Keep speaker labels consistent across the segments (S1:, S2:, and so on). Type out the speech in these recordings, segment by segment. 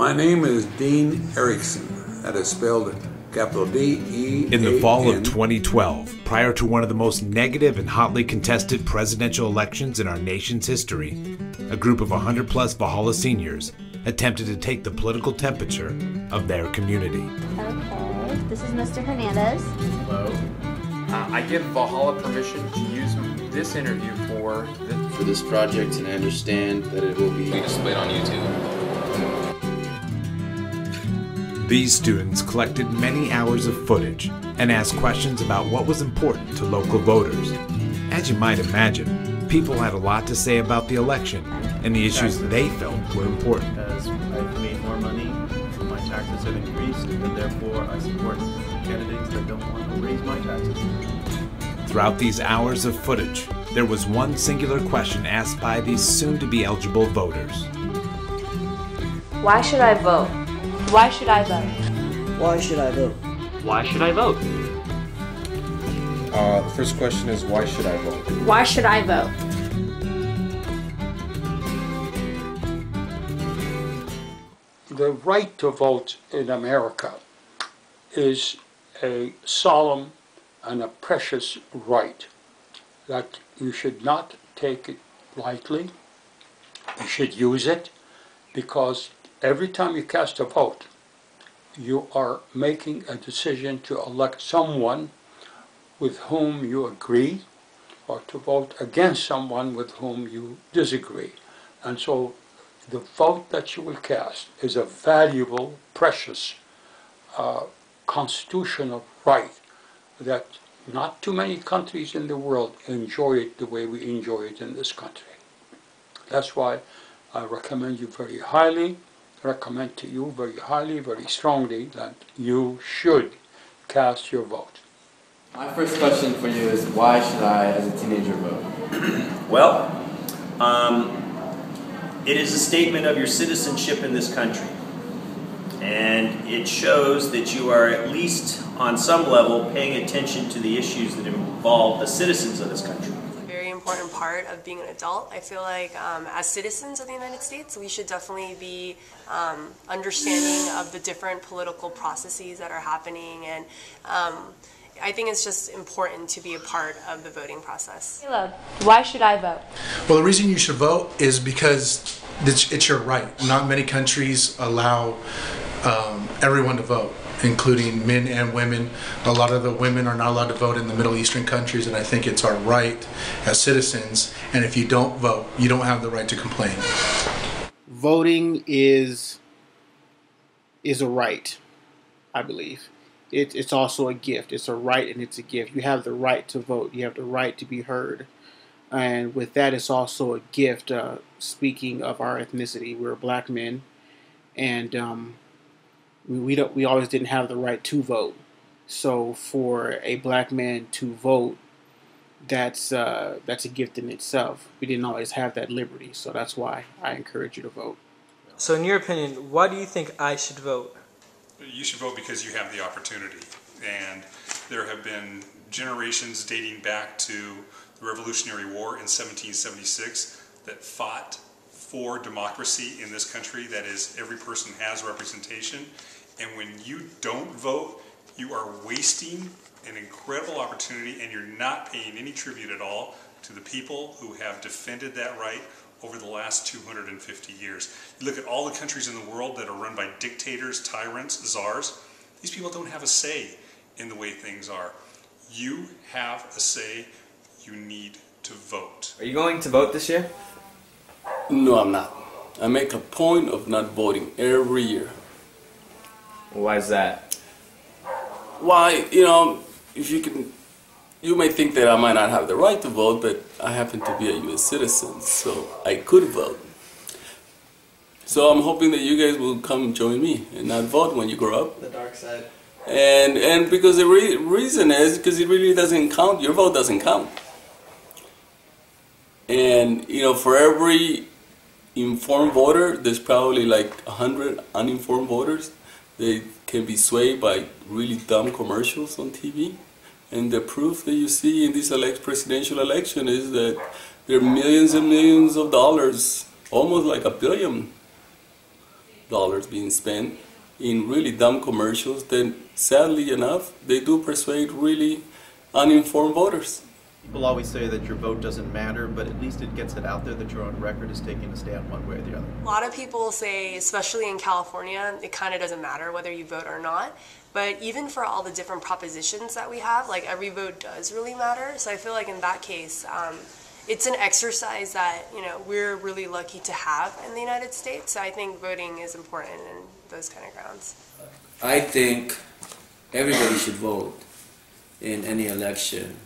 S1: My name is Dean Erickson. That is spelled capital D-E-A-N.
S2: In the fall of 2012, prior to one of the most negative and hotly contested presidential elections in our nation's history, a group of 100-plus Valhalla seniors attempted to take the political temperature of their community.
S3: Okay, this is Mr. Hernandez.
S4: Hello. I give Valhalla permission to use this interview for
S5: this project, and I understand that it will be displayed on YouTube.
S2: These students collected many hours of footage and asked questions about what was important to local voters. As you might imagine, people had a lot to say about the election and the issues they felt were important.
S6: As I've made more money, my taxes have increased, and therefore I support candidates that don't want to raise my taxes.
S2: Throughout these hours of footage, there was one singular question asked by these soon-to-be eligible voters.
S3: Why should I vote? Why should I vote?
S7: Why should I vote?
S8: Why should I vote?
S9: The first question is, why should I vote?
S3: Why should I vote?
S10: The right to vote in America is a solemn and a precious right that you should not take it lightly. You should use it, because every time you cast a vote, you are making a decision to elect someone with whom you agree, or to vote against someone with whom you disagree. And so the vote that you will cast is a valuable, precious, constitutional right that not too many countries in the world enjoy it the way we enjoy it in this country. That's why I recommend to you very highly, very strongly, that you should cast your vote.
S5: My first question for you is, why should I, as a teenager, vote?
S8: Well, it is a statement of your citizenship in this country. And it shows that you are, at least on some level, paying attention to the issues that involve the citizens of this country.
S11: Important part of being an adult. I feel like as citizens of the United States, we should definitely be understanding of the different political processes that are happening, and I think it's just important to be a part of the voting process.
S3: Caleb, why should I vote?
S12: Well, the reason you should vote is because it's your right. Not many countries allow everyone to vote, including men and women. A lot of the women are not allowed to vote in the Middle Eastern countries, and I think it's our right as citizens, and if you don't vote, you don't have the right to complain.
S13: Voting is a right, I believe. It's also a gift. It's a right and it's a gift. You have the right to vote. You have the right to be heard. And with that, it's also a gift. Speaking of our ethnicity, we're black men, and we always didn't have the right to vote. So for a black man to vote, that's a gift in itself. We didn't always have that liberty, so that's why I encourage you to vote.
S7: So in your opinion, why do you think I should vote?
S14: You should vote because you have the opportunity, and there have been generations dating back to the Revolutionary War in 1776 that fought for democracy in this country. That is, every person has representation, and when you don't vote, you are wasting an incredible opportunity, and you're not paying any tribute at all to the people who have defended that right over the last 250 years. You look at all the countries in the world that are run by dictators, tyrants, czars. These people don't have a say in the way things are. You have a say. You need to vote.
S7: Are you going to vote this year?
S5: No, I'm not. I make a point of not voting every year.
S7: Why is that?
S5: Why, if you may think that I might not have the right to vote, but I happen to be a U.S. citizen, so I could vote. So I'm hoping that you guys will come join me and not vote when you grow up.
S7: The dark side.
S5: And because the reason is because it really doesn't count. Your vote doesn't count. And, for every informed voter, there's probably like 100 uninformed voters. They can be swayed by really dumb commercials on TV. And the proof that you see in this presidential election is that there are millions and millions of dollars, almost like $1 billion, dollars being spent in really dumb commercials, then sadly enough, they do persuade really uninformed voters.
S6: People always say that your vote doesn't matter, but at least it gets it out there that you're on record as taking a stand one way or the other.
S11: A lot of people say, especially in California, it kind of doesn't matter whether you vote or not. But even for all the different propositions that we have, like every vote does really matter. So I feel like in that case, it's an exercise that we're really lucky to have in the United States. So I think voting is important in those kind of grounds.
S15: I think everybody should vote in any election.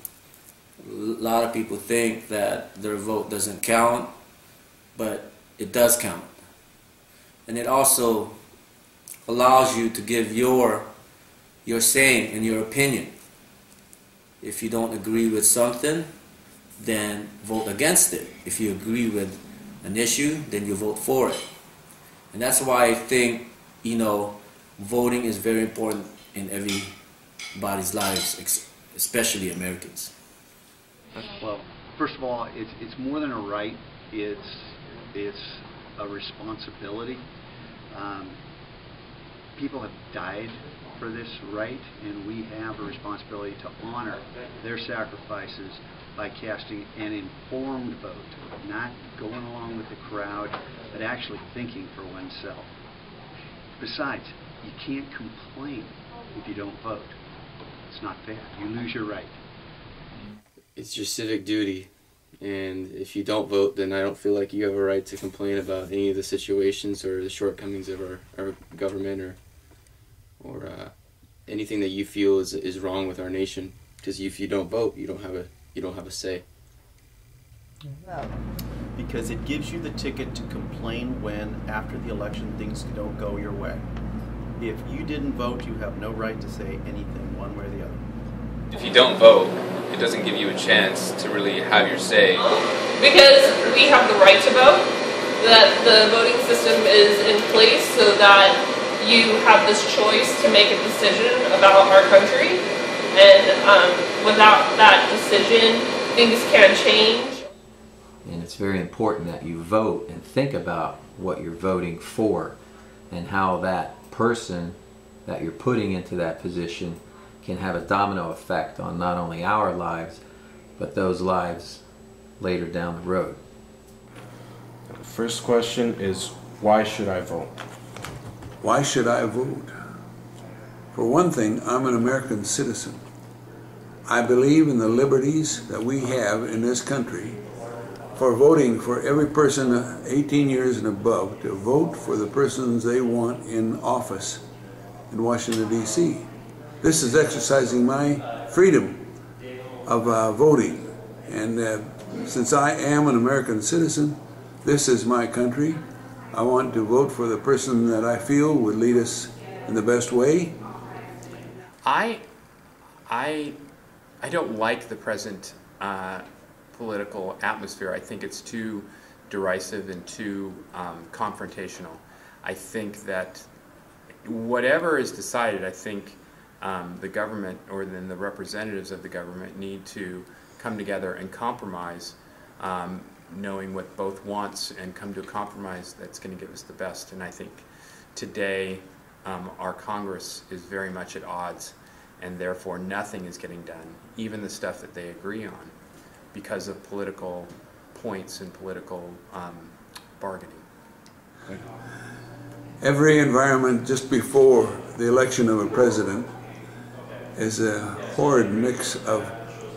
S15: A lot of people think that their vote doesn't count, but it does count. And it also allows you to give your say and your opinion. If you don't agree with something, then vote against it. If you agree with an issue, then you vote for it. And that's why I think, voting is very important in everybody's lives, especially Americans.
S16: Well, first of all, it's more than a right. It's a responsibility. People have died for this right, and we have a responsibility to honor their sacrifices by casting an informed vote, not going along with the crowd, but actually thinking for oneself. Besides, you can't complain if you don't vote. It's not fair. You lose your right.
S17: It's your civic duty, and if you don't vote, then I don't feel like you have a right to complain about any of the situations or the shortcomings of our government or anything that you feel is wrong with our nation. Because if you don't vote, you don't have a say.
S6: Because it gives you the ticket to complain when, after the election, things don't go your way. If you didn't vote, you have no right to say anything one way or the other.
S4: If you don't vote, it doesn't give you a chance to really have your say.
S18: Because we have the right to vote, that the voting system is in place so that you have this choice to make a decision about our country, and without that decision, things can change.
S19: And it's very important that you vote and think about what you're voting for and how that person that you're putting into that position can have a domino effect on not only our lives, but those lives later down the road.
S9: The first question is, why should I vote?
S1: Why should I vote? For one thing, I'm an American citizen. I believe in the liberties that we have in this country for voting for every person 18 years and above to vote for the persons they want in office in Washington, D.C. This is exercising my freedom of voting. And since I am an American citizen, this is my country. I want to vote for the person that I feel would lead us in the best way.
S4: I don't like the present political atmosphere. I think it's too derisive and too confrontational. I think that whatever is decided, I think the government or then the representatives of the government need to come together and compromise, knowing what both wants, and come to a compromise that's going to give us the best. And I think today our Congress is very much at odds, and therefore nothing is getting done, even the stuff that they agree on, because of political points and political bargaining.
S1: Every environment just before the election of a president is a horrid mix of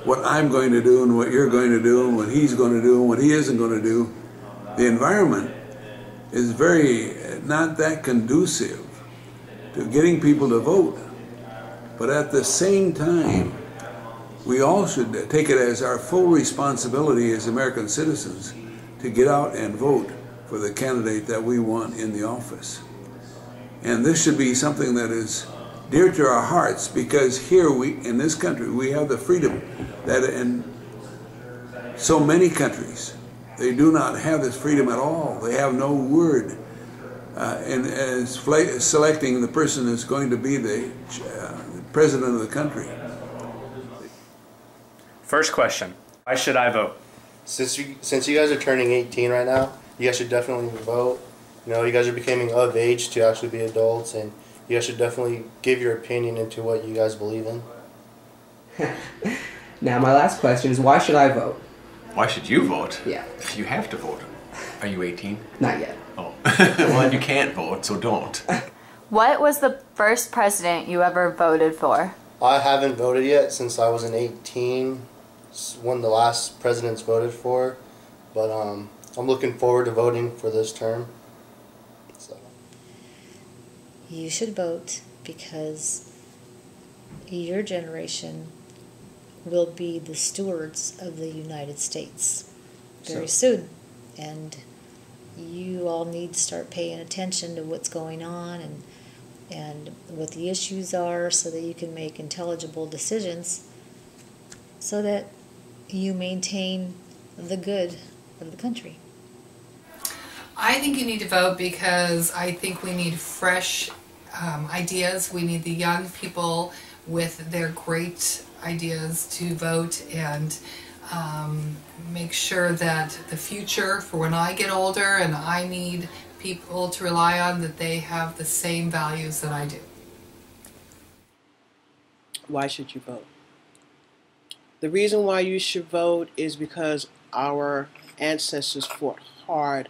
S1: what I'm going to do and what you're going to do and what he's going to do and what he isn't going to do. The environment is not that conducive to getting people to vote. But at the same time, we all should take it as our full responsibility as American citizens to get out and vote for the candidate that we want in the office. And this should be something that is dear to our hearts, because here in this country we have the freedom that in so many countries they do not have this freedom at all. They have no word in selecting the person that's going to be the president of the country.
S20: First question, why should I vote?
S21: Since you guys are turning 18 right now, you guys should definitely vote.
S20: You know, you guys are becoming of age to actually be adults, and you guys should definitely give your opinion into what you guys believe in.
S21: Now, my last question is, why should I vote?
S22: Why should you vote?
S21: Yeah.
S22: You have to vote. Are you 18?
S21: Not yet.
S22: Oh. Well, then you can't vote, so don't.
S3: What was the first president you ever voted for?
S20: I haven't voted yet since I was in 18. It's one of the last presidents voted for, but I'm looking forward to voting for this term. So.
S23: You should vote because your generation will be the stewards of the United States very soon, and you all need to start paying attention to what's going on and what the issues are so that you can make intelligible decisions so that you maintain the good of the country.
S24: I think you need to vote because I think we need fresh ideas. We need the young people with their great ideas to vote and make sure that the future for when I get older and I need people to rely on, that they have the same values that I do.
S13: Why should you vote? The reason why you should vote is because our ancestors fought hard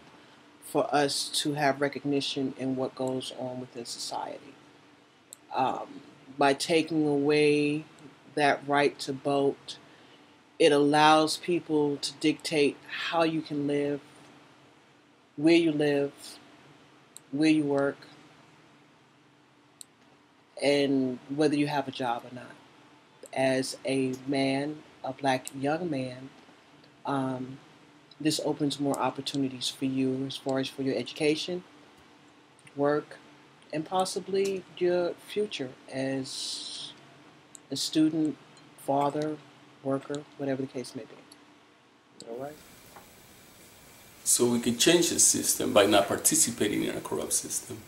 S13: for us to have recognition in what goes on within society. By taking away that right to vote, it allows people to dictate how you can live, where you live, where you work, and whether you have a job or not. As a man, a black young man, this opens more opportunities for you as far as for your education, work, and possibly your future as a student, father, worker, whatever the case may be. All right?
S5: So we can change the system by not participating in a corrupt system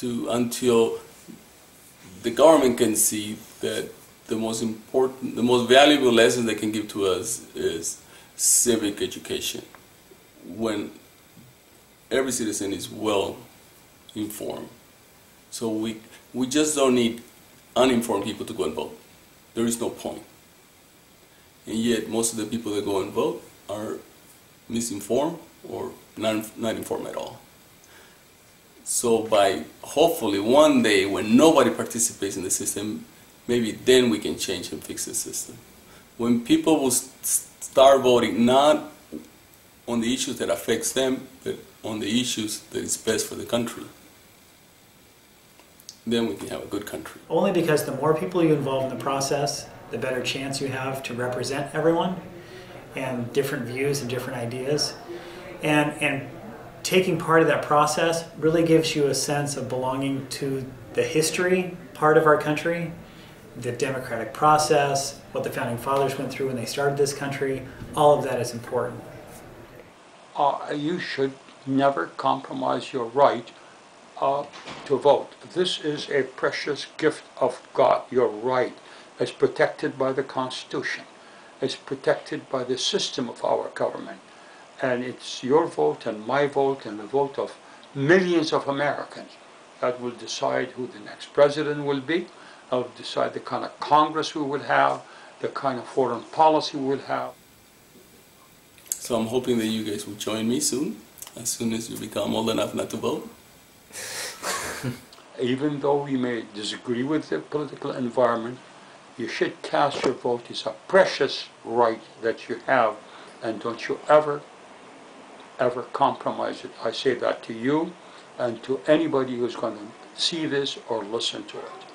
S5: until the government can see that the most important, the most valuable lesson they can give to us is civic education. When every citizen is well informed. So we just don't need uninformed people to go and vote. There is no point. And yet most of the people that go and vote are misinformed or not informed at all. So by hopefully one day when nobody participates in the system, maybe then we can change and fix the system. When people will start voting not on the issues that affects them, but on the issues that is best for the country, then we can have a good country.
S25: Only because the more people you involve in the process, the better chance you have to represent everyone and different views and different ideas. And taking part of that process really gives you a sense of belonging to the history part of our country, the democratic process, what the Founding Fathers went through when they started this country. All of that is important.
S10: You should never compromise your right to vote. This is a precious gift of God. Your right is protected by the Constitution. It's protected by the system of our government. And it's your vote and my vote and the vote of millions of Americans that will decide who the next president will be, will decide the kind of Congress we will have, the kind of foreign policy we will have.
S5: So I'm hoping that you guys will join me soon as you become old enough not to vote.
S10: Even though we may disagree with the political environment, you should cast your vote. It's a precious right that you have, and don't you ever compromise it. I say that to you and to anybody who's going to see this or listen to it.